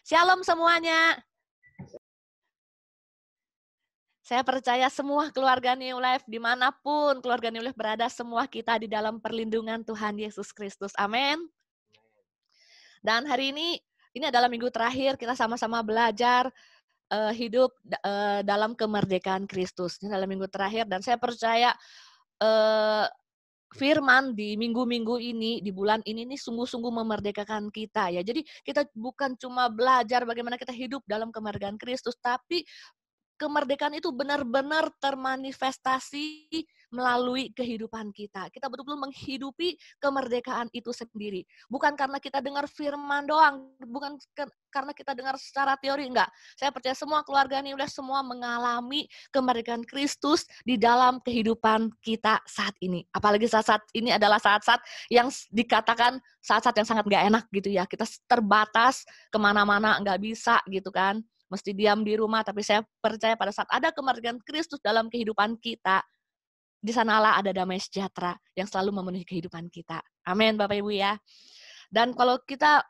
Shalom semuanya. Saya percaya semua keluarga New Life, dimanapun keluarga New Life berada, semua kita di dalam perlindungan Tuhan Yesus Kristus. Amin. Dan hari ini adalah minggu terakhir kita sama-sama belajar hidup dalam kemerdekaan Kristus. Ini adalah minggu terakhir dan saya percaya firman di minggu-minggu ini, di bulan ini sungguh-sungguh memerdekakan kita ya. Jadi kita bukan cuma belajar bagaimana kita hidup dalam kemerdekaan Kristus, tapi kemerdekaan itu benar-benar termanifestasi melalui kehidupan kita. Kita betul-betul menghidupi kemerdekaan itu sendiri. Bukan karena kita dengar firman doang, bukan karena kita dengar secara teori, enggak. Saya percaya semua keluarga ini udah semua mengalami kemerdekaan Kristus di dalam kehidupan kita saat ini. Apalagi saat-saat ini adalah saat-saat yang dikatakan saat-saat yang sangat enggak enak gitu ya. Kita terbatas kemana-mana, enggak bisa gitu kan. Mesti diam di rumah, tapi saya percaya pada saat ada kemerdekaan Kristus dalam kehidupan kita, di sanalah ada damai sejahtera yang selalu memenuhi kehidupan kita. Amin, Bapak Ibu ya. Dan kalau kita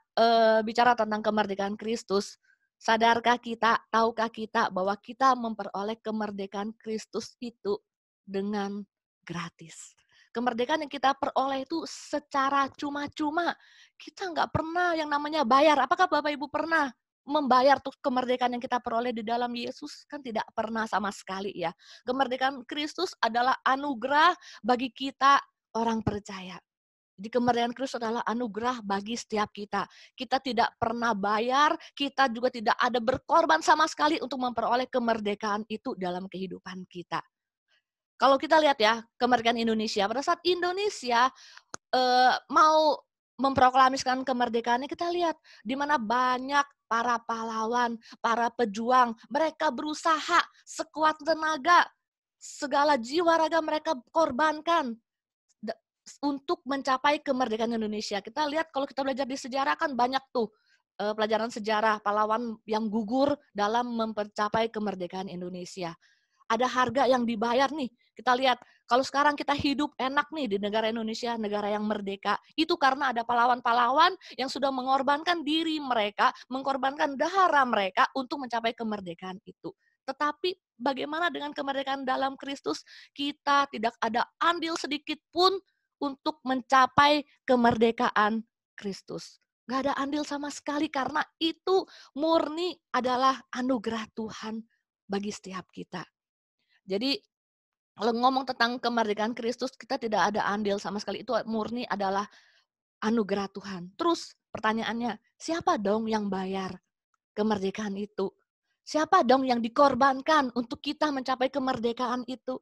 bicara tentang kemerdekaan Kristus, sadarkah kita, tahukah kita bahwa kita memperoleh kemerdekaan Kristus itu dengan gratis. Kemerdekaan yang kita peroleh itu secara cuma-cuma. Kita nggak pernah yang namanya bayar. Apakah Bapak Ibu pernah membayar tuh kemerdekaan yang kita peroleh di dalam Yesus? Kan tidak pernah sama sekali ya. Kemerdekaan Kristus adalah anugerah bagi kita orang percaya. Jadi kemerdekaan Kristus adalah anugerah bagi setiap kita. Kita tidak pernah bayar, kita juga tidak ada berkorban sama sekali untuk memperoleh kemerdekaan itu dalam kehidupan kita. Kalau kita lihat ya, kemerdekaan Indonesia, pada saat Indonesia mau memproklamasikan kemerdekaannya, kita lihat di mana banyak para pahlawan, para pejuang, mereka berusaha sekuat tenaga, segala jiwa raga mereka korbankan untuk mencapai kemerdekaan Indonesia. Kita lihat kalau kita belajar di sejarah kan banyak tuh pelajaran sejarah pahlawan yang gugur dalam mencapai kemerdekaan Indonesia. Ada harga yang dibayar nih. Kita lihat, kalau sekarang kita hidup enak nih di negara Indonesia, negara yang merdeka, itu karena ada pahlawan-pahlawan yang sudah mengorbankan diri mereka, mengorbankan darah mereka untuk mencapai kemerdekaan itu. Tetapi bagaimana dengan kemerdekaan dalam Kristus? Kita tidak ada andil sedikit pun untuk mencapai kemerdekaan Kristus. Gak ada andil sama sekali karena itu murni adalah anugerah Tuhan bagi setiap kita. Jadi kalau ngomong tentang kemerdekaan Kristus, kita tidak ada andil sama sekali. Itu murni adalah anugerah Tuhan. Terus pertanyaannya, siapa dong yang bayar kemerdekaan itu? Siapa dong yang dikorbankan untuk kita mencapai kemerdekaan itu?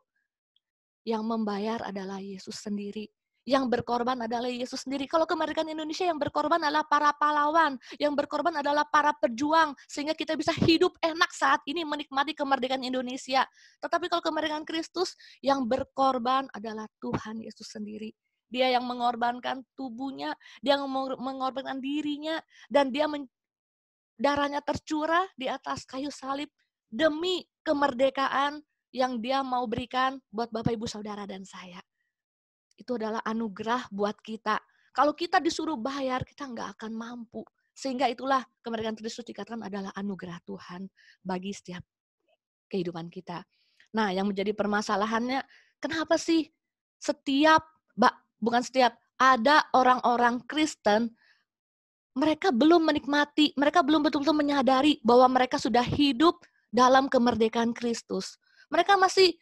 Yang membayar adalah Yesus sendiri. Yang berkorban adalah Yesus sendiri. Kalau kemerdekaan Indonesia yang berkorban adalah para pahlawan, yang berkorban adalah para pejuang, sehingga kita bisa hidup enak saat ini menikmati kemerdekaan Indonesia. Tetapi kalau kemerdekaan Kristus, yang berkorban adalah Tuhan Yesus sendiri. Dia yang mengorbankan tubuhnya, dia yang mengorbankan dirinya, dan dia darahnya tercurah di atas kayu salib demi kemerdekaan yang dia mau berikan buat Bapak, Ibu, Saudara, dan saya. Itu adalah anugerah buat kita. Kalau kita disuruh bayar, kita nggak akan mampu. Sehingga itulah kemerdekaan Kristus dikatakan adalah anugerah Tuhan bagi setiap kehidupan kita. Nah, yang menjadi permasalahannya, kenapa sih ada orang-orang Kristen, mereka belum menikmati, mereka belum betul-betul menyadari bahwa mereka sudah hidup dalam kemerdekaan Kristus. Mereka masih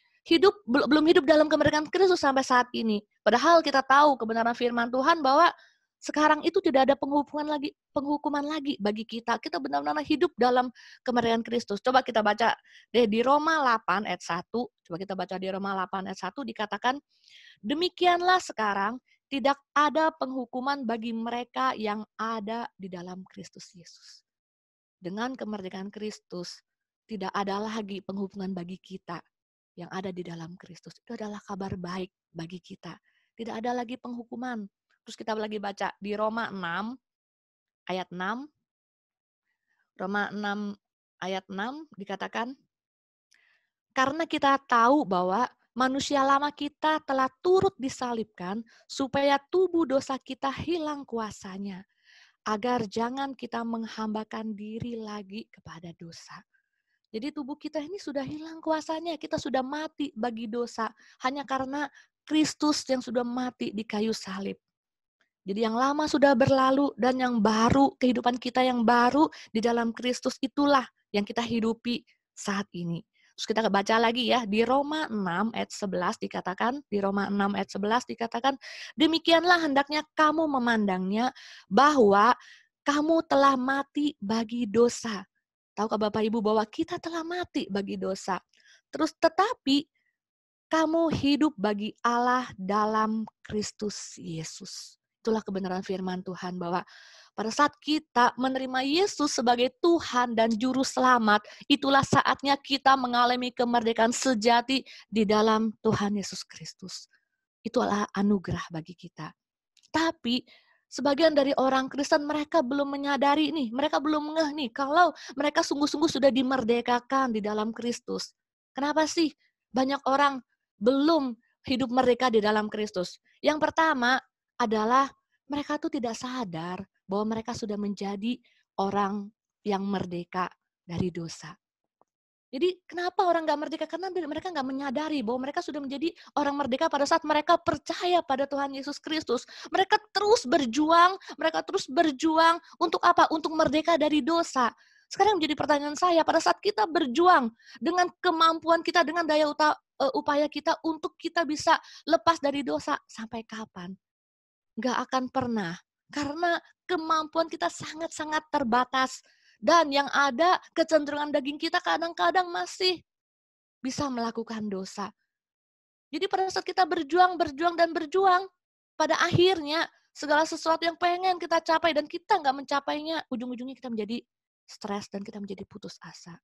belum hidup dalam kemerdekaan Kristus sampai saat ini. Padahal kita tahu kebenaran firman Tuhan bahwa sekarang itu tidak ada penghukuman lagi bagi kita. Kita benar-benar hidup dalam kemerdekaan Kristus. Coba kita baca deh di Roma 8 ayat 1. Coba kita baca di Roma 8 ayat 1 dikatakan, demikianlah sekarang tidak ada penghukuman bagi mereka yang ada di dalam Kristus Yesus. Dengan kemerdekaan Kristus, tidak ada lagi penghukuman bagi kita yang ada di dalam Kristus. Itu adalah kabar baik bagi kita. Tidak ada lagi penghukuman. Terus kita lagi baca di Roma 6 ayat 6. Roma 6 ayat 6 dikatakan, karena kita tahu bahwa manusia lama kita telah turut disalibkan supaya tubuh dosa kita hilang kuasanya. agar jangan kita menghambakan diri lagi kepada dosa. Jadi tubuh kita ini sudah hilang kuasanya, kita sudah mati bagi dosa hanya karena Kristus yang sudah mati di kayu salib. Jadi yang lama sudah berlalu dan yang baru, kehidupan kita yang baru di dalam Kristus itulah yang kita hidupi saat ini. Terus kita baca lagi ya, di Roma 6 ayat 11 dikatakan, di Roma 6 ayat 11 dikatakan, demikianlah hendaknya kamu memandangnya bahwa kamu telah mati bagi dosa. Tahukah Bapak Ibu bahwa kita telah mati bagi dosa. Terus tetapi kamu hidup bagi Allah dalam Kristus Yesus. Itulah kebenaran firman Tuhan bahwa pada saat kita menerima Yesus sebagai Tuhan dan Juru Selamat, itulah saatnya kita mengalami kemerdekaan sejati di dalam Tuhan Yesus Kristus. Itulah anugerah bagi kita. Tapi sebagian dari orang Kristen mereka belum menyadari nih, mereka belum ngeh nih kalau mereka sungguh-sungguh sudah dimerdekakan di dalam Kristus. Kenapa sih banyak orang belum hidup merdeka di dalam Kristus? Yang pertama adalah mereka tuh tidak sadar bahwa mereka sudah menjadi orang yang merdeka dari dosa. Jadi kenapa orang nggak merdeka? Karena mereka nggak menyadari bahwa mereka sudah menjadi orang merdeka pada saat mereka percaya pada Tuhan Yesus Kristus. Mereka terus berjuang untuk apa? Untuk merdeka dari dosa. Sekarang menjadi pertanyaan saya, pada saat kita berjuang dengan kemampuan kita, dengan daya upaya kita untuk kita bisa lepas dari dosa, sampai kapan? Nggak akan pernah. Karena kemampuan kita sangat-sangat terbatas. Dan yang ada kecenderungan daging kita kadang-kadang masih bisa melakukan dosa. Jadi pada saat kita berjuang, pada akhirnya segala sesuatu yang pengen kita capai dan kita nggak mencapainya, ujung-ujungnya kita menjadi stres dan kita menjadi putus asa.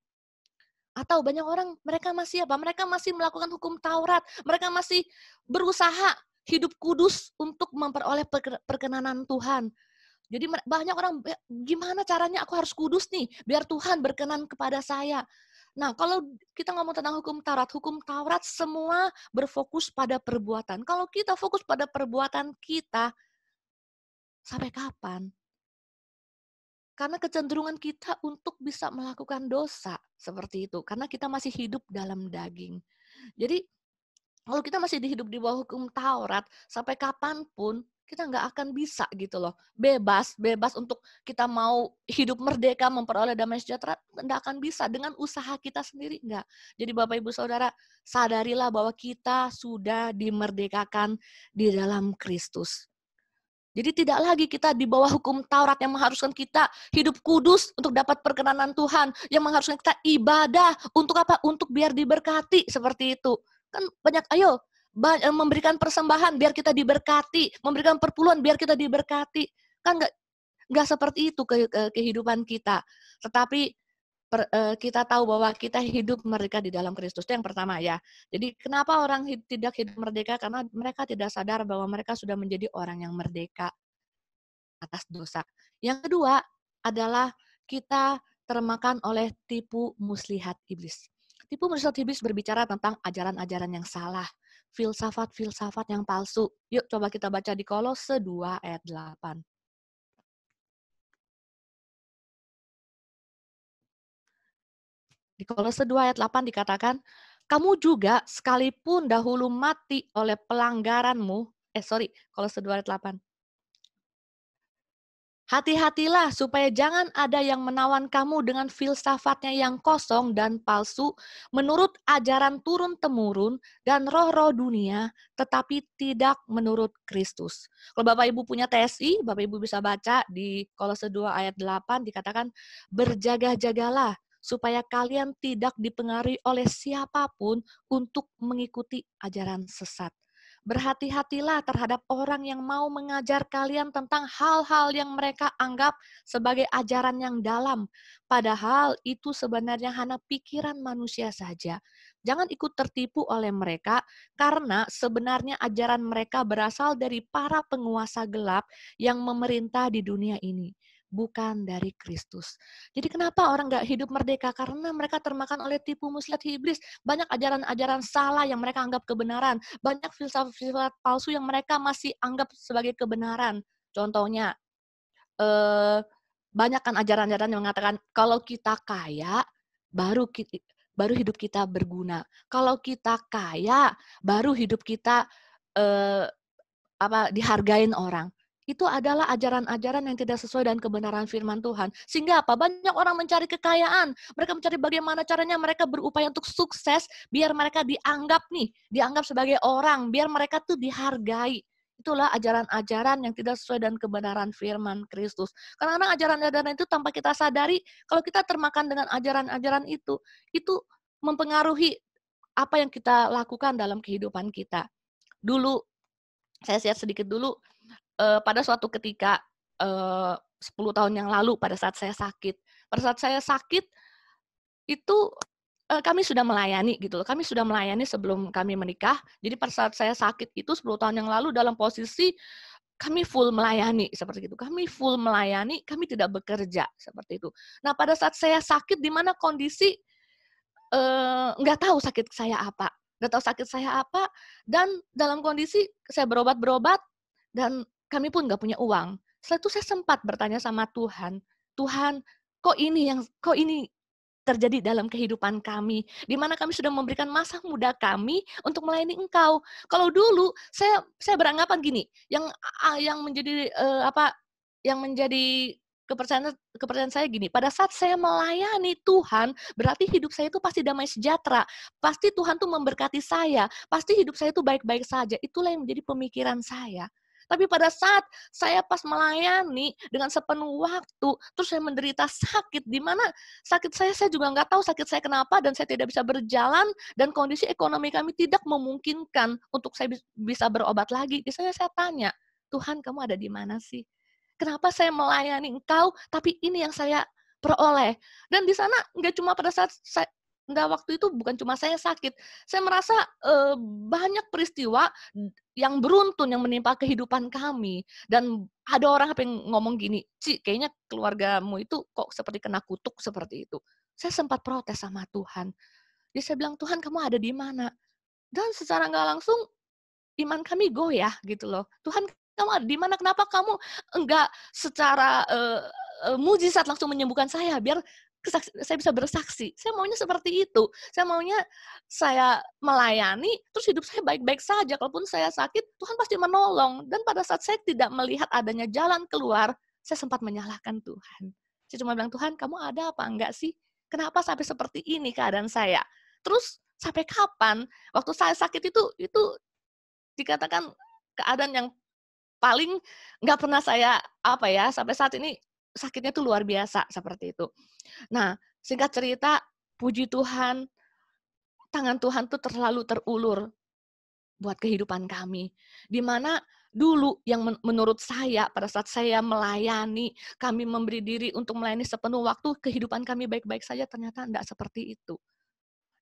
Atau banyak orang, mereka masih apa? Mereka masih melakukan hukum Taurat. Mereka masih berusaha hidup kudus untuk memperoleh perkenanan Tuhan. Jadi banyak orang, gimana caranya aku harus kudus nih, biar Tuhan berkenan kepada saya. Nah, kalau kita ngomong tentang hukum Taurat semua berfokus pada perbuatan. Kalau kita fokus pada perbuatan kita, sampai kapan? Karena kecenderungan kita untuk bisa melakukan dosa seperti itu. Karena kita masih hidup dalam daging. Jadi, kalau kita masih hidup di bawah hukum Taurat, sampai kapanpun kita nggak akan bisa gitu loh. Bebas untuk kita mau hidup merdeka, memperoleh damai sejahtera, nggak akan bisa. Dengan usaha kita sendiri, nggak. Jadi Bapak Ibu Saudara, sadarilah bahwa kita sudah dimerdekakan di dalam Kristus. Jadi tidak lagi kita di bawah hukum Taurat yang mengharuskan kita hidup kudus untuk dapat perkenanan Tuhan, yang mengharuskan kita ibadah untuk apa? Untuk biar diberkati seperti itu. Kan banyak, memberikan persembahan biar kita diberkati, memberikan perpuluhan biar kita diberkati. Kan nggak seperti itu kehidupan kita. Tetapi kita tahu bahwa kita hidup merdeka di dalam Kristus. Itu yang pertama ya. Jadi kenapa orang tidak hidup merdeka? Karena mereka tidak sadar bahwa mereka sudah menjadi orang yang merdeka atas dosa. Yang kedua adalah kita termakan oleh tipu muslihat iblis. Tipu muslihat iblis berbicara tentang ajaran-ajaran yang salah, filsafat-filsafat yang palsu. Yuk coba kita baca di Kolose 2 ayat 8. Di Kolose 2 ayat 8 dikatakan, kamu juga sekalipun dahulu mati oleh pelanggaranmu, Kolose 2 ayat 8. Hati-hatilah supaya jangan ada yang menawan kamu dengan filsafatnya yang kosong dan palsu menurut ajaran turun-temurun dan roh-roh dunia, tetapi tidak menurut Kristus. Kalau Bapak Ibu punya TSI, Bapak Ibu bisa baca di Kolose 2 ayat 8 dikatakan, berjaga-jagalah supaya kalian tidak dipengaruhi oleh siapapun untuk mengikuti ajaran sesat. Berhati-hatilah terhadap orang yang mau mengajar kalian tentang hal-hal yang mereka anggap sebagai ajaran yang dalam. Padahal itu sebenarnya hanya pikiran manusia saja. Jangan ikut tertipu oleh mereka, karena sebenarnya ajaran mereka berasal dari para penguasa gelap yang memerintah di dunia ini, bukan dari Kristus. Jadi kenapa orang nggak hidup merdeka? Karena mereka termakan oleh tipu muslihat iblis. Banyak ajaran-ajaran salah yang mereka anggap kebenaran. Banyak filsafat palsu yang mereka masih anggap sebagai kebenaran. Contohnya, eee, banyak kan ajaran-ajaran yang mengatakan kalau kita kaya, baru hidup kita berguna. Kalau kita kaya, baru hidup kita, eee, dihargain orang. Itu adalah ajaran-ajaran yang tidak sesuai dengan kebenaran firman Tuhan. Sehingga apa? Banyak orang mencari kekayaan. Mereka mencari bagaimana caranya mereka berupaya untuk sukses, biar mereka dianggap sebagai orang, biar mereka tuh dihargai. Itulah ajaran-ajaran yang tidak sesuai dengan kebenaran firman Kristus. Karena ajaran-ajaran itu tanpa kita sadari, kalau kita termakan dengan ajaran-ajaran itu mempengaruhi apa yang kita lakukan dalam kehidupan kita. Dulu, saya share sedikit dulu, pada suatu ketika, 10 tahun yang lalu pada saat saya sakit. Pada saat saya sakit itu, kami sudah melayani gitu loh, kami sudah melayani sebelum kami menikah. Jadi pada saat saya sakit itu 10 tahun yang lalu dalam posisi kami full melayani, seperti itu. Kami full melayani, kami tidak bekerja, seperti itu. Nah, pada saat saya sakit di mana kondisi, nggak tahu sakit saya apa, dan dalam kondisi saya berobat-berobat dan kami pun nggak punya uang. Setelah itu saya sempat bertanya sama Tuhan, "Tuhan, kok ini terjadi dalam kehidupan kami, di mana kami sudah memberikan masa muda kami untuk melayani Engkau." Kalau dulu saya beranggapan gini, yang menjadi, yang menjadi kepercayaan saya gini, pada saat saya melayani Tuhan, berarti hidup saya itu pasti damai sejahtera, pasti Tuhan tuh memberkati saya, pasti hidup saya itu baik-baik saja, itulah yang menjadi pemikiran saya. Tapi pada saat saya pas melayani dengan sepenuh waktu, terus saya menderita sakit, di mana sakit saya juga nggak tahu sakit saya kenapa dan saya tidak bisa berjalan dan kondisi ekonomi kami tidak memungkinkan untuk saya bisa berobat lagi. Biasanya saya tanya, "Tuhan, kamu ada di mana sih? Kenapa saya melayani Engkau, tapi ini yang saya peroleh?" Dan di sana nggak cuma pada saat nggak, waktu itu bukan cuma saya sakit. Saya merasa, banyak peristiwa yang beruntun yang menimpa kehidupan kami. Dan ada orang yang ngomong gini, "Ci, kayaknya keluargamu itu kok seperti kena kutuk," seperti itu. Saya sempat protes sama Tuhan. Jadi saya bilang, "Tuhan, kamu ada di mana?" Dan secara nggak langsung iman kami goyah gitu loh. "Tuhan, kamu ada di mana? Kenapa kamu enggak secara, mukjizat langsung menyembuhkan saya biar saya bisa bersaksi." Saya maunya seperti itu. Saya maunya saya melayani, terus hidup saya baik-baik saja. Kalaupun saya sakit, Tuhan pasti menolong. Dan pada saat saya tidak melihat adanya jalan keluar, saya sempat menyalahkan Tuhan. Saya cuma bilang, "Tuhan, kamu ada apa enggak sih? Kenapa sampai seperti ini keadaan saya? Terus sampai kapan?" Waktu saya sakit itu dikatakan keadaan yang paling nggak pernah saya, sampai saat ini sakitnya tuh luar biasa, seperti itu. Nah, singkat cerita, puji Tuhan, tangan Tuhan tuh terlalu terulur buat kehidupan kami. Di mana dulu yang menurut saya, pada saat saya melayani, kami memberi diri untuk melayani sepenuh waktu, kehidupan kami baik-baik saja, ternyata enggak seperti itu.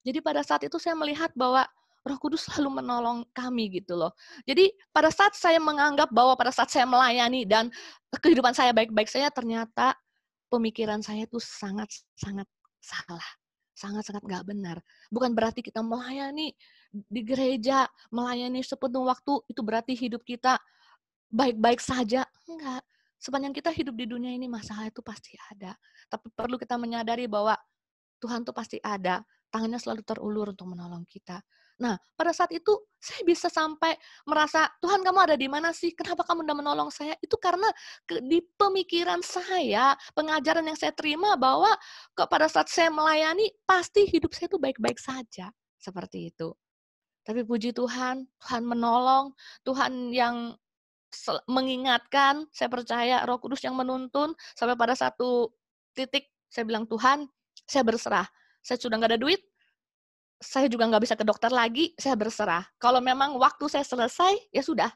Jadi pada saat itu saya melihat bahwa Roh Kudus selalu menolong kami gitu loh. Jadi pada saat saya menganggap bahwa pada saat saya melayani dan kehidupan saya baik-baik saja, ternyata pemikiran saya itu sangat-sangat salah. Sangat-sangat nggak benar. Bukan berarti kita melayani di gereja, melayani sepenuh waktu, itu berarti hidup kita baik-baik saja. Enggak. Sepanjang kita hidup di dunia ini, masalah itu pasti ada. Tapi perlu kita menyadari bahwa Tuhan tuh pasti ada, tangannya selalu terulur untuk menolong kita. Nah, pada saat itu saya bisa sampai merasa, "Tuhan, kamu ada di mana sih? Kenapa kamu udah menolong saya?" Itu karena di pemikiran saya, pengajaran yang saya terima bahwa pada saat saya melayani, pasti hidup saya itu baik-baik saja, seperti itu. Tapi puji Tuhan, Tuhan menolong, Tuhan yang mengingatkan, saya percaya Roh Kudus yang menuntun, sampai pada satu titik saya bilang, "Tuhan, saya berserah. Saya sudah nggak ada duit, saya juga nggak bisa ke dokter lagi, saya berserah. Kalau memang waktu saya selesai, ya sudah."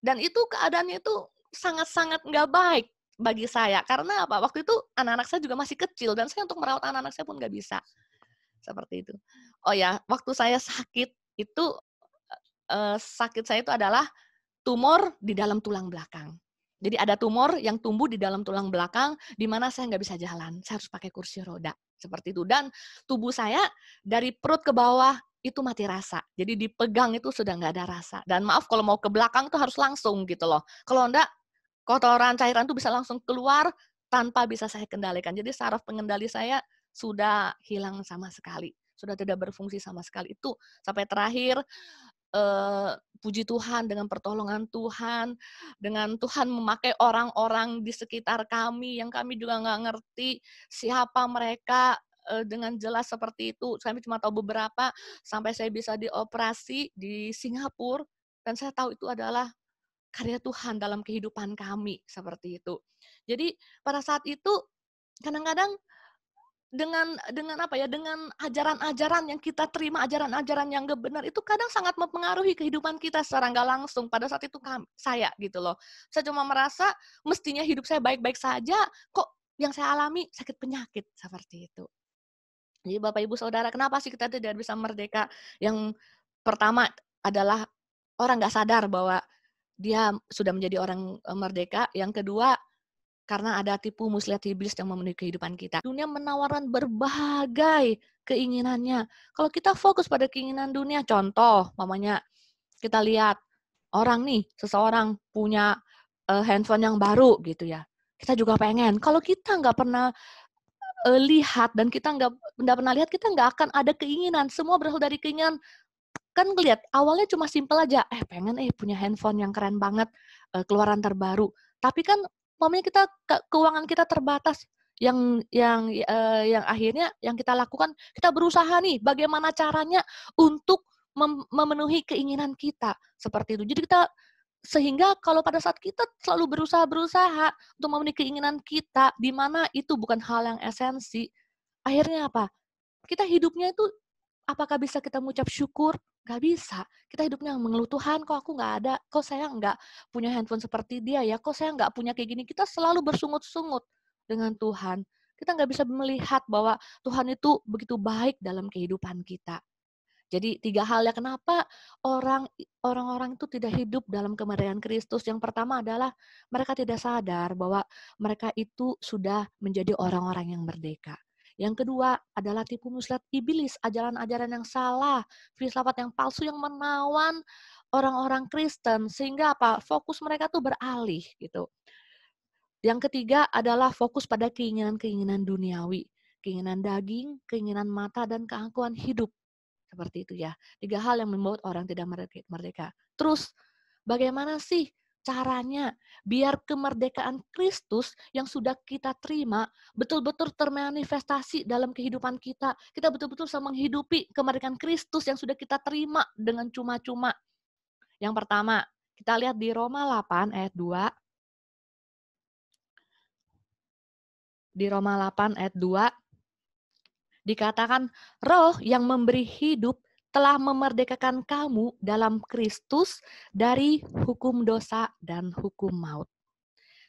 Dan itu keadaannya itu sangat-sangat nggak baik bagi saya. Karena apa? Waktu itu anak-anak saya juga masih kecil dan saya untuk merawat anak-anak saya pun nggak bisa. Seperti itu. Oh ya, waktu saya sakit itu, sakit saya itu adalah tumor di dalam tulang belakang. Jadi ada tumor yang tumbuh di dalam tulang belakang, di mana saya nggak bisa jalan. Saya harus pakai kursi roda, seperti itu. Dan tubuh saya dari perut ke bawah itu mati rasa. Jadi dipegang itu sudah nggak ada rasa. Dan maaf kalau mau ke belakang itu harus langsung gitu loh. Kalau enggak, kotoran, cairan itu bisa langsung keluar tanpa bisa saya kendalikan. Jadi saraf pengendali saya sudah hilang sama sekali, sudah tidak berfungsi sama sekali. Itu sampai terakhir, puji Tuhan dengan pertolongan Tuhan, dengan Tuhan memakai orang-orang di sekitar kami yang kami juga nggak ngerti siapa mereka, dengan jelas seperti itu. Kami cuma tahu beberapa, sampai saya bisa dioperasi di Singapura dan saya tahu itu adalah karya Tuhan dalam kehidupan kami, seperti itu. Jadi pada saat itu kadang-kadang dengan apa ya, dengan ajaran-ajaran yang kita terima, ajaran-ajaran yang nggak benar itu kadang sangat mempengaruhi kehidupan kita secara nggak langsung. Pada saat itu saya gitu loh. Saya cuma merasa mestinya hidup saya baik-baik saja, kok yang saya alami sakit penyakit, seperti itu. Jadi Bapak Ibu Saudara, kenapa sih kita tidak bisa merdeka? Yang pertama adalah orang nggak sadar bahwa dia sudah menjadi orang merdeka. Yang kedua, karena ada tipu muslihat iblis yang memenuhi kehidupan kita. Dunia menawarkan berbagai keinginannya. Kalau kita fokus pada keinginan dunia, contoh, mamanya kita lihat orang nih, seseorang punya handphone yang baru gitu ya. Kita juga pengen. Kalau kita nggak pernah lihat dan kita nggak pernah lihat, kita nggak akan ada keinginan. Semua berasal dari keinginan. Kan ngelihat awalnya cuma simpel aja, pengen punya handphone yang keren banget, keluaran terbaru. Tapi kan umpamanya kita keuangan kita terbatas, yang akhirnya yang kita lakukan, kita berusaha nih bagaimana caranya untuk memenuhi keinginan kita, seperti itu. Jadi kita sehingga kalau pada saat kita selalu berusaha untuk memenuhi keinginan kita, di mana itu bukan hal yang esensi, akhirnya apa? Kita hidupnya itu apakah bisa kita mengucap syukur? Nggak bisa. Kita hidupnya mengeluh, "Tuhan, kok aku nggak ada? Kok saya nggak punya handphone seperti dia ya? Kok saya nggak punya kayak gini?" Kita selalu bersungut-sungut dengan Tuhan. Kita nggak bisa melihat bahwa Tuhan itu begitu baik dalam kehidupan kita. Jadi 3 hal ya kenapa orang-orang itu tidak hidup dalam kemerdekaan Kristus. Yang pertama adalah mereka tidak sadar bahwa mereka itu sudah menjadi orang-orang yang merdeka. Yang kedua adalah tipu muslihat iblis, ajaran-ajaran yang salah, filsafat yang palsu yang menawan orang-orang Kristen sehingga apa? Fokus mereka tuh beralih gitu. Yang ketiga adalah fokus pada keinginan-keinginan duniawi, keinginan daging, keinginan mata dan keangkuhan hidup. Seperti itu ya. 3 hal yang membuat orang tidak merdeka. Terus, bagaimana sih caranya biar kemerdekaan Kristus yang sudah kita terima betul-betul termanifestasi dalam kehidupan kita. Kita betul-betul bisa menghidupi kemerdekaan Kristus yang sudah kita terima dengan cuma-cuma. Yang pertama, kita lihat di Roma 8 ayat 2. Di Roma 8 ayat 2 dikatakan, roh yang memberi hidup telah memerdekakan kamu dalam Kristus dari hukum dosa dan hukum maut.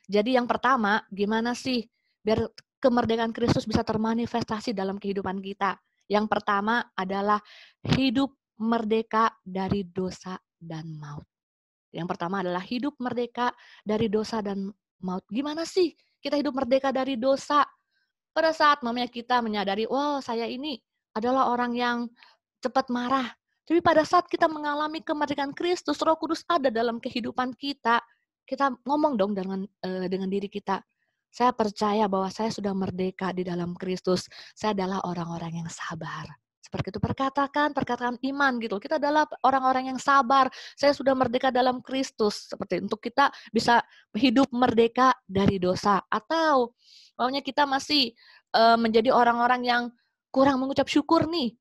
Jadi yang pertama, gimana sih biar kemerdekaan Kristus bisa termanifestasi dalam kehidupan kita? Yang pertama adalah hidup merdeka dari dosa dan maut. Yang pertama adalah hidup merdeka dari dosa dan maut. Gimana sih kita hidup merdeka dari dosa? Pada saat mamanya kita menyadari, "Wow, saya ini adalah orang yang cepat marah." Tapi pada saat kita mengalami kemerdekaan Kristus, Roh Kudus ada dalam kehidupan kita ngomong dong dengan diri kita, "Saya percaya bahwa saya sudah merdeka di dalam Kristus. Saya adalah orang-orang yang sabar." Seperti itu, perkataan iman gitu. Kita adalah orang-orang yang sabar. Saya sudah merdeka dalam Kristus. Seperti itu. Untuk kita bisa hidup merdeka dari dosa. Atau maunya kita masih menjadi orang-orang yang kurang mengucap syukur nih.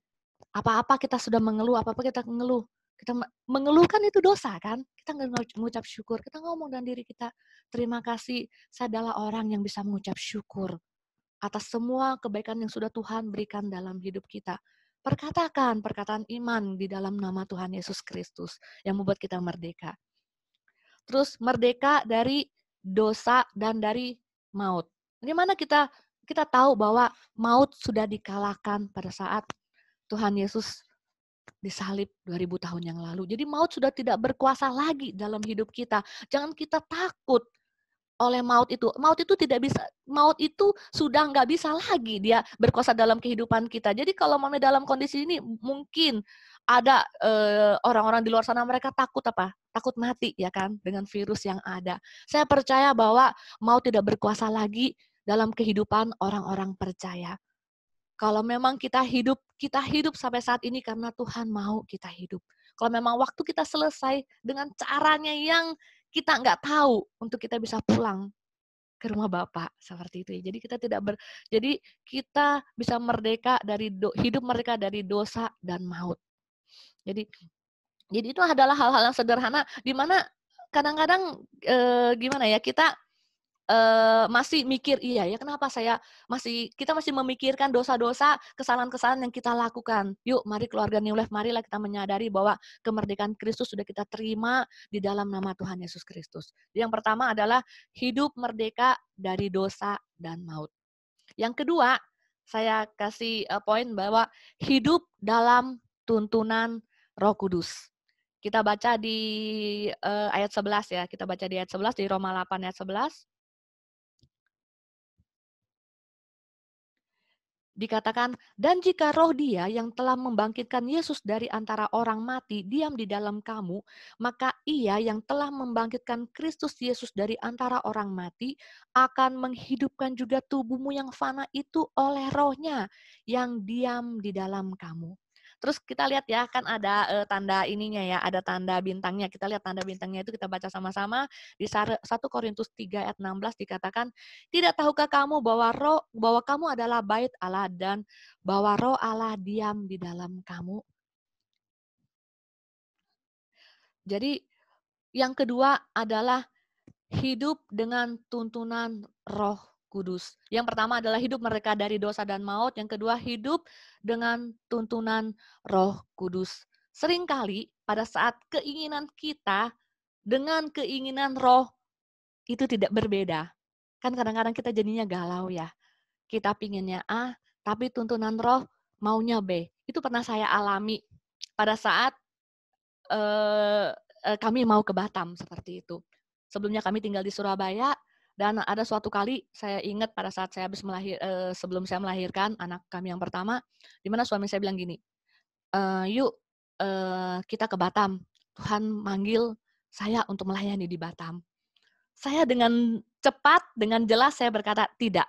Apa-apa kita sudah mengeluh, apa-apa kita mengeluh. Kita mengeluh kan itu dosa kan? Kita nggak mengucap syukur. Kita ngomong dengan diri kita, terima kasih, saya adalah orang yang bisa mengucap syukur atas semua kebaikan yang sudah Tuhan berikan dalam hidup kita. Perkatakan perkataan iman di dalam nama Tuhan Yesus Kristus yang membuat kita merdeka. Terus merdeka dari dosa dan dari maut. Bagaimana kita tahu bahwa maut sudah dikalahkan pada saat Tuhan Yesus disalib 2000 tahun yang lalu. Jadi maut sudah tidak berkuasa lagi dalam hidup kita. Jangan kita takut. oleh maut itu. Maut itu sudah nggak bisa lagi dia berkuasa dalam kehidupan kita. Jadi kalau mami dalam kondisi ini mungkin ada orang-orang di luar sana mereka takut apa? Takut mati ya kan dengan virus yang ada. Saya percaya bahwa maut tidak berkuasa lagi dalam kehidupan orang-orang percaya. Kalau memang kita hidup sampai saat ini karena Tuhan mau kita hidup. Kalau memang waktu kita selesai dengan caranya yang kita nggak tahu untuk kita bisa pulang ke rumah Bapa seperti itu. Jadi kita bisa merdeka dari hidup merdeka dari dosa dan maut. Jadi itu adalah hal-hal yang sederhana di mana kadang-kadang gimana ya kita masih mikir, iya ya kenapa kita masih memikirkan dosa-dosa, kesalahan-kesalahan yang kita lakukan. Yuk, mari keluarga New Life, marilah kita menyadari bahwa kemerdekaan Kristus sudah kita terima di dalam nama Tuhan Yesus Kristus. Yang pertama adalah hidup merdeka dari dosa dan maut. Yang kedua, saya kasih poin bahwa hidup dalam tuntunan Roh Kudus. Kita baca di ayat 11 ya, kita baca di ayat 11 di Roma 8 ayat 11. Dikatakan, dan jika roh Dia yang telah membangkitkan Yesus dari antara orang mati diam di dalam kamu, maka Ia yang telah membangkitkan Kristus Yesus dari antara orang mati akan menghidupkan juga tubuhmu yang fana itu oleh rohnya yang diam di dalam kamu. Terus kita lihat ya, kan ada tanda ininya ya, ada tanda bintangnya. Kita lihat tanda bintangnya itu, kita baca sama-sama. Di 1 Korintus 3 ayat 16 dikatakan, tidak tahukah kamu bahwa kamu adalah bait Allah dan bahwa roh Allah diam di dalam kamu? Jadi yang kedua adalah hidup dengan tuntunan Roh Kudus. Yang pertama adalah hidup mereka dari dosa dan maut. Yang kedua, hidup dengan tuntunan Roh Kudus. Seringkali pada saat keinginan kita dengan keinginan roh itu tidak berbeda. Kan kadang-kadang kita jadinya galau ya. Kita pinginnya A, tapi tuntunan roh maunya B. Itu pernah saya alami pada saat kami mau ke Batam seperti itu. Sebelumnya kami tinggal di Surabaya dan ada suatu kali saya ingat pada saat saya sebelum saya melahirkan anak kami yang pertama, di mana suami saya bilang gini, yuk kita ke Batam. Tuhan manggil saya untuk melayani di Batam. Saya dengan cepat, dengan jelas saya berkata tidak.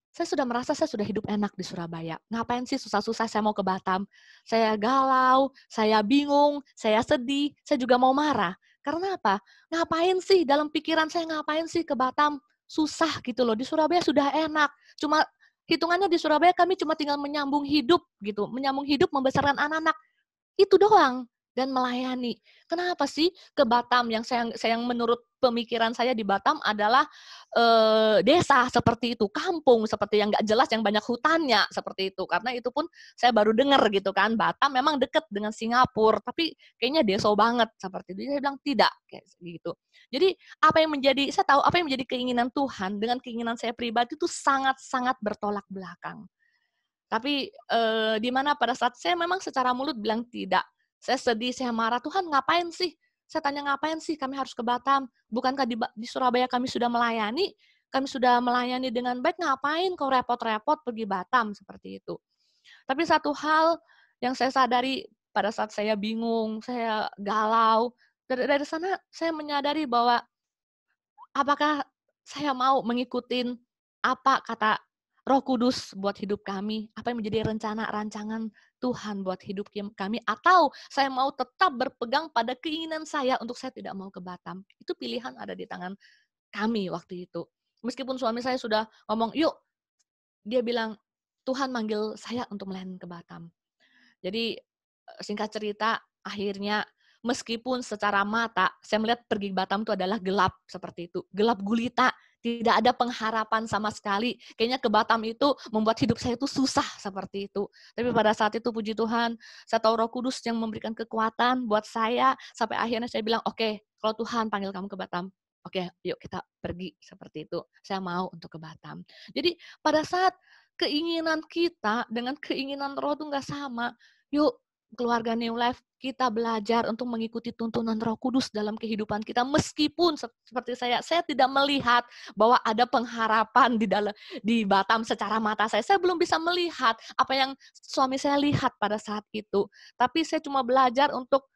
Saya sudah merasa saya sudah hidup enak di Surabaya. Ngapain sih susah-susah saya mau ke Batam? Saya galau, saya bingung, saya sedih, saya juga mau marah. Karena apa? Ngapain sih dalam pikiran saya ngapain sih ke Batam? Susah gitu loh. Di Surabaya sudah enak. Cuma hitungannya di Surabaya kami cuma tinggal menyambung hidup gitu, menyambung hidup membesarkan anak-anak. Itu doang dan melayani. Kenapa sih ke Batam yang menurut pemikiran saya di Batam adalah desa seperti itu, kampung seperti yang nggak jelas, yang banyak hutannya seperti itu. Karena itu pun saya baru dengar gitu kan, Batam memang dekat dengan Singapura, tapi kayaknya deso banget seperti itu. Jadi saya bilang tidak kayak gitu. Jadi saya tahu apa yang menjadi keinginan Tuhan dengan keinginan saya pribadi itu sangat-sangat bertolak belakang. Tapi di mana pada saat saya memang secara mulut bilang tidak. Saya sedih, saya marah, Tuhan ngapain sih? Saya tanya ngapain sih kami harus ke Batam? Bukankah di Surabaya kami sudah melayani dengan baik, ngapain kau repot-repot pergi Batam seperti itu. Tapi satu hal yang saya sadari pada saat saya bingung, saya galau, dari sana saya menyadari bahwa apakah saya mau mengikuti apa kata Roh Kudus buat hidup kami, apa yang menjadi rancangan Tuhan buat hidup kami, atau saya mau tetap berpegang pada keinginan saya untuk saya tidak mau ke Batam. Itu pilihan ada di tangan kami waktu itu. Meskipun suami saya sudah ngomong, yuk, dia bilang, Tuhan manggil saya untuk melayani ke Batam. Jadi singkat cerita, akhirnya meskipun secara mata saya melihat pergi ke Batam itu adalah gelap seperti itu, gelap gulita, tidak ada pengharapan sama sekali. Kayaknya ke Batam itu membuat hidup saya itu susah seperti itu. Tapi pada saat itu puji Tuhan, saya tahu Roh Kudus yang memberikan kekuatan buat saya sampai akhirnya saya bilang, oke, kalau Tuhan panggil kamu ke Batam, oke, yuk kita pergi seperti itu. Saya mau untuk ke Batam. Jadi pada saat keinginan kita dengan keinginan Roh itu nggak sama, yuk keluarga New Life, kita belajar untuk mengikuti tuntunan Roh Kudus dalam kehidupan kita. Meskipun seperti saya tidak melihat bahwa ada pengharapan di Batam secara mata saya. Saya belum bisa melihat apa yang suami saya lihat pada saat itu. Tapi saya cuma belajar untuk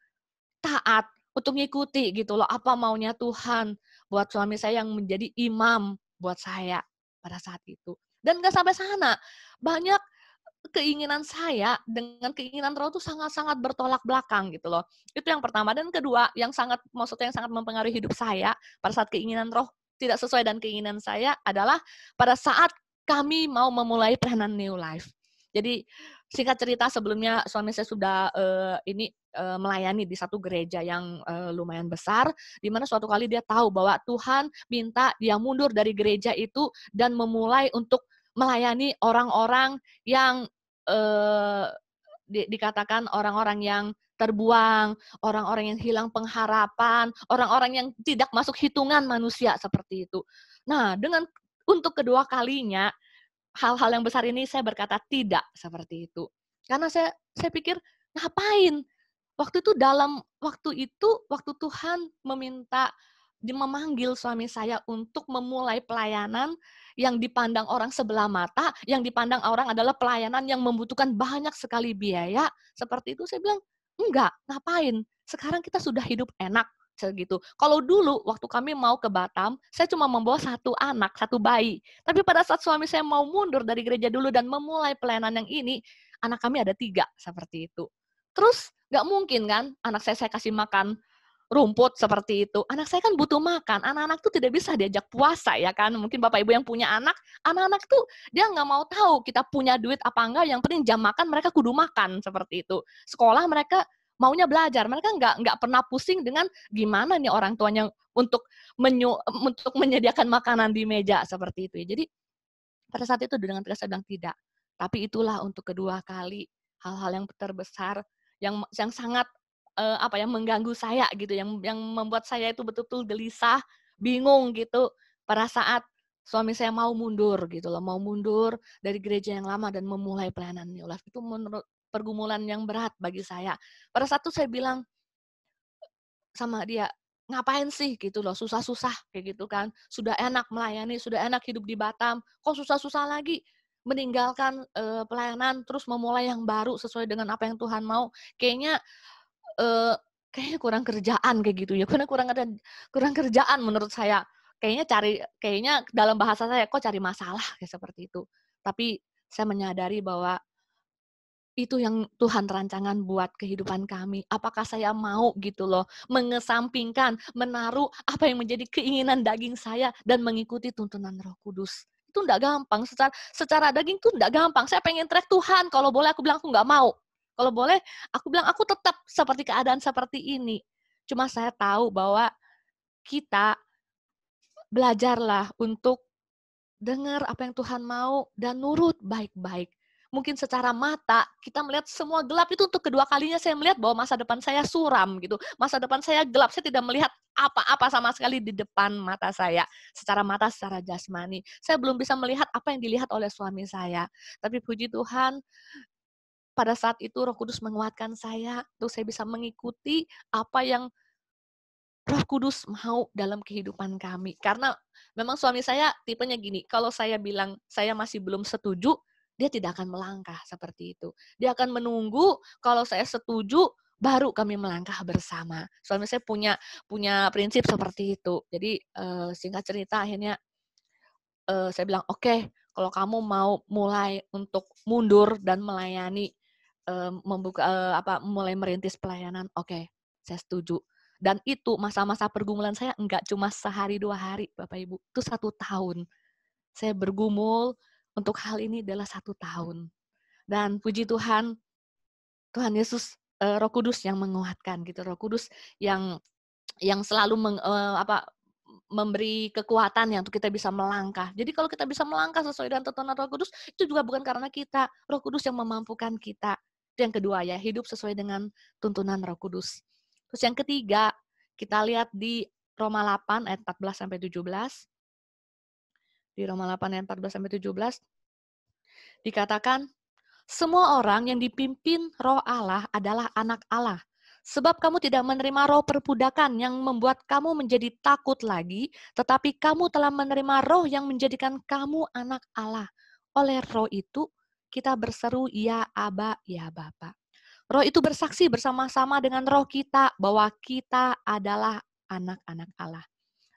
taat, untuk ngikuti gitu loh, apa maunya Tuhan buat suami saya yang menjadi imam buat saya pada saat itu. Dan nggak sampai sana, banyak keinginan saya dengan keinginan Roh itu sangat-sangat bertolak belakang gitu loh. Itu yang pertama. Dan kedua, maksudnya yang sangat mempengaruhi hidup saya pada saat keinginan Roh tidak sesuai dan keinginan saya adalah pada saat kami mau memulai pelayanan New Life. Jadi singkat cerita, sebelumnya suami saya sudah melayani di satu gereja yang lumayan besar, di mana suatu kali dia tahu bahwa Tuhan minta dia mundur dari gereja itu dan memulai untuk melayani orang-orang yang dikatakan orang-orang yang terbuang, orang-orang yang hilang pengharapan, orang-orang yang tidak masuk hitungan manusia seperti itu. Nah, untuk kedua kalinya hal-hal yang besar ini saya berkata tidak seperti itu. Karena saya pikir ngapain? Waktu Tuhan memanggil suami saya untuk memulai pelayanan yang dipandang orang sebelah mata, yang dipandang orang adalah pelayanan yang membutuhkan banyak sekali biaya, seperti itu saya bilang, "Enggak, ngapain? Sekarang kita sudah hidup enak." Segitu. Kalau dulu waktu kami mau ke Batam, saya cuma membawa satu anak, satu bayi. Tapi pada saat suami saya mau mundur dari gereja dulu dan memulai pelayanan yang ini, anak kami ada 3, seperti itu. Terus nggak mungkin kan anak saya kasih makan rumput seperti itu. Anak saya kan butuh makan. Anak-anak tuh tidak bisa diajak puasa ya kan. Mungkin Bapak Ibu yang punya anak-anak tuh dia nggak mau tahu kita punya duit apa enggak. Yang penting jam makan mereka kudu makan seperti itu. Sekolah mereka maunya belajar. Mereka nggak pernah pusing dengan gimana nih orang tuanya untuk menyediakan makanan di meja seperti itu. Jadi pada saat itu dengan tegas saya bilang tidak. Tapi itulah untuk kedua kali hal-hal yang terbesar yang sangat mengganggu saya gitu, yang membuat saya itu betul-betul gelisah, bingung gitu pada saat suami saya mau mundur gitu loh, mau mundur dari gereja yang lama dan memulai pelayanan New Life. Itu menurut pergumulan yang berat bagi saya. Pada saat itu saya bilang sama dia, "Ngapain sih?" gitu loh, "susah-susah," kayak gitu kan. "Sudah enak melayani, sudah enak hidup di Batam, kok susah-susah lagi meninggalkan, pelayanan terus memulai yang baru sesuai dengan apa yang Tuhan mau. Eee, kayaknya kurang kerjaan," kayak gitu ya, kurang kerjaan menurut saya. Kayaknya dalam bahasa saya, "Kok cari masalah?" Kayak seperti itu. Tapi saya menyadari bahwa itu yang Tuhan rancangan buat kehidupan kami. Apakah saya mau gitu loh, mengesampingkan, menaruh apa yang menjadi keinginan daging saya dan mengikuti tuntunan Roh Kudus. Itu enggak gampang, secara daging tuh enggak gampang. Saya pengen teriak, "Tuhan, kalau boleh aku bilang aku enggak mau." Kalau boleh aku bilang, "Aku tetap seperti keadaan seperti ini." Cuma saya tahu bahwa kita belajarlah untuk dengar apa yang Tuhan mau dan nurut baik-baik. Mungkin secara mata kita melihat semua gelap, itu untuk kedua kalinya saya melihat bahwa masa depan saya suram gitu. Masa depan saya gelap, saya tidak melihat apa-apa sama sekali di depan mata saya. Secara mata, secara jasmani. Saya belum bisa melihat apa yang dilihat oleh suami saya. Tapi puji Tuhan, pada saat itu Roh Kudus menguatkan saya untuk saya bisa mengikuti apa yang Roh Kudus mau dalam kehidupan kami. Karena memang suami saya tipenya gini, kalau saya bilang saya masih belum setuju, dia tidak akan melangkah seperti itu. Dia akan menunggu kalau saya setuju, baru kami melangkah bersama. Suami saya punya prinsip seperti itu. Jadi singkat cerita akhirnya saya bilang, "Oke, kalau kamu mau mulai untuk mundur dan melayani, mulai merintis pelayanan, oke, saya setuju." Dan itu masa-masa pergumulan saya enggak cuma sehari, 2 hari, Bapak Ibu, itu 1 tahun. Saya bergumul untuk hal ini adalah 1 tahun. Dan puji Tuhan, Tuhan Yesus, Roh Kudus yang menguatkan gitu, Roh Kudus yang selalu memberi kekuatan ya untuk kita bisa melangkah. Jadi kalau kita bisa melangkah sesuai dengan tuntunan Roh Kudus, itu juga bukan karena kita, Roh Kudus yang memampukan kita. Itu yang kedua ya, hidup sesuai dengan tuntunan Roh Kudus. Terus yang ketiga, kita lihat di Roma 8 ayat 14 sampai 17. Di Roma 8 ayat 14 sampai 17 dikatakan, Semua orang yang dipimpin Roh Allah adalah anak Allah. Sebab kamu tidak menerima roh perbudakan yang membuat kamu menjadi takut lagi, tetapi kamu telah menerima roh yang menjadikan kamu anak Allah. Oleh roh itu, kita berseru, ya Aba, ya Bapa. Roh itu bersaksi bersama-sama dengan roh kita bahwa kita adalah anak-anak Allah.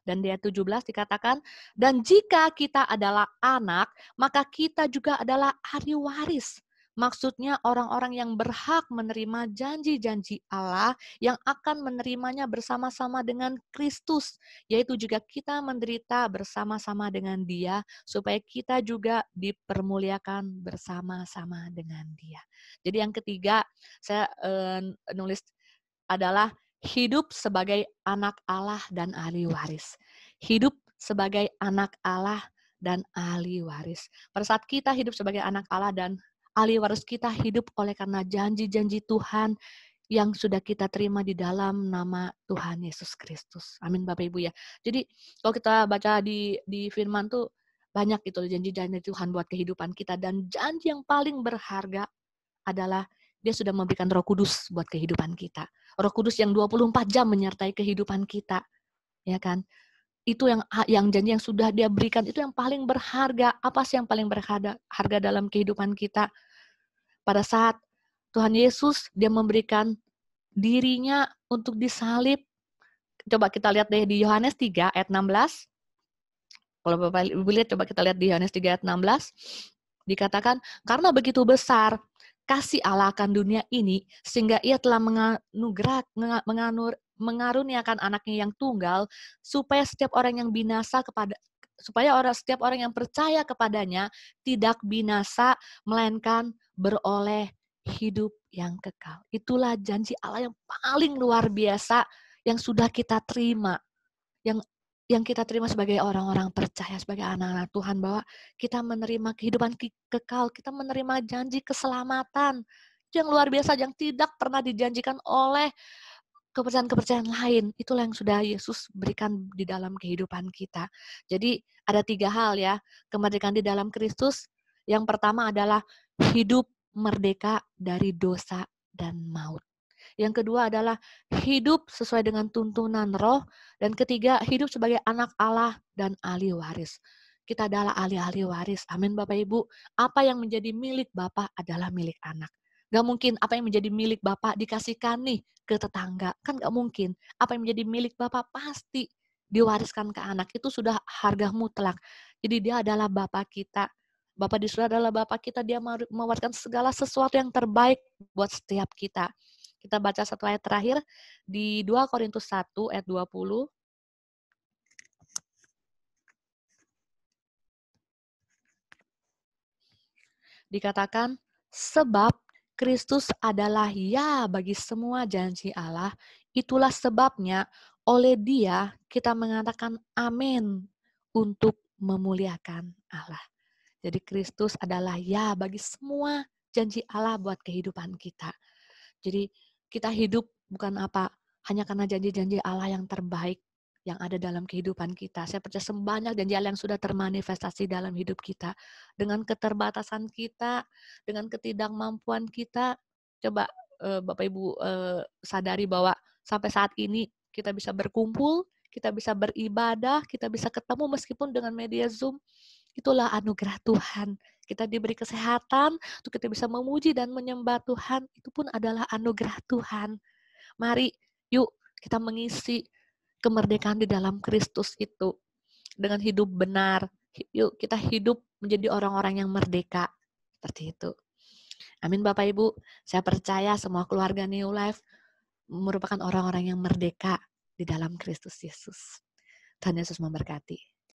Dan di ayat 17 dikatakan, dan jika kita adalah anak, maka kita juga adalah ahli waris. Maksudnya orang-orang yang berhak menerima janji-janji Allah yang akan menerimanya bersama-sama dengan Kristus. Yaitu juga kita menderita bersama-sama dengan Dia, supaya kita juga dipermuliakan bersama-sama dengan Dia. Jadi yang ketiga, saya nulis adalah hidup sebagai anak Allah dan ahli waris. Hidup sebagai anak Allah dan ahli waris. Pada saat kita hidup sebagai anak Allah dan ahli waris, kita hidup oleh karena janji-janji Tuhan yang sudah kita terima di dalam nama Tuhan Yesus Kristus. Amin Bapak Ibu ya. Jadi kalau kita baca di firman tuh banyak itu janji-janji Tuhan buat kehidupan kita, dan janji yang paling berharga adalah Dia sudah memberikan Roh Kudus buat kehidupan kita. Roh Kudus yang 24 jam menyertai kehidupan kita. Ya kan? Itu yang janji yang sudah Dia berikan, itu yang paling berharga. Apa sih yang paling berharga dalam kehidupan kita? Pada saat Tuhan Yesus, Dia memberikan dirinya untuk disalib. Coba kita lihat deh di Yohanes 3 ayat 16. Kalau Bapak Ibu lihat, coba kita lihat di Yohanes 3 ayat 16. Dikatakan, karena begitu besar kasih Allah akan dunia ini, sehingga Ia telah mengaruniakan anaknya yang tunggal, supaya setiap orang yang setiap orang yang percaya kepadanya tidak binasa, melainkan beroleh hidup yang kekal. Itulah janji Allah yang paling luar biasa yang sudah kita terima, yang kita terima sebagai orang-orang percaya, sebagai anak-anak Tuhan, bahwa kita menerima kehidupan kekal, kita menerima janji keselamatan yang luar biasa, yang tidak pernah dijanjikan oleh kepercayaan-kepercayaan lain. Itulah yang sudah Yesus berikan di dalam kehidupan kita. Jadi ada 3 hal ya, kemerdekaan di dalam Kristus. Yang pertama adalah hidup merdeka dari dosa dan maut. Yang kedua adalah hidup sesuai dengan tuntunan Roh. Dan ketiga, hidup sebagai anak Allah dan ahli waris. Kita adalah ahli-ahli waris. Amin Bapak Ibu. Apa yang menjadi milik Bapak adalah milik anak. Gak mungkin apa yang menjadi milik Bapak dikasihkan nih ke tetangga. Kan gak mungkin. Apa yang menjadi milik Bapak pasti diwariskan ke anak. Itu sudah harga mutlak. Jadi dia adalah Bapak kita. Bapak di surga adalah Bapak kita. Dia mewariskan segala sesuatu yang terbaik buat setiap kita. Kita baca satu ayat terakhir di 2 Korintus 1 ayat 20. Dikatakan, sebab Kristus adalah ya bagi semua janji Allah, itulah sebabnya oleh Dia kita mengatakan amin untuk memuliakan Allah. Jadi Kristus adalah ya bagi semua janji Allah buat kehidupan kita. Jadi kita hidup bukan apa, hanya karena janji-janji Allah yang terbaik yang ada dalam kehidupan kita. Saya percaya sebanyak janji Allah yang sudah termanifestasi dalam hidup kita. Dengan keterbatasan kita, dengan ketidakmampuan kita, coba Bapak Ibu sadari bahwa sampai saat ini kita bisa berkumpul, kita bisa beribadah, kita bisa ketemu meskipun dengan media Zoom. Itulah anugerah Tuhan. Kita diberi kesehatan untuk kita bisa memuji dan menyembah Tuhan. Itu pun adalah anugerah Tuhan. Mari, yuk kita mengisi kemerdekaan di dalam Kristus itu dengan hidup benar. Yuk kita hidup menjadi orang-orang yang merdeka. Seperti itu. Amin Bapak Ibu. Saya percaya semua keluarga New Life merupakan orang-orang yang merdeka di dalam Kristus Yesus. Tuhan Yesus memberkati.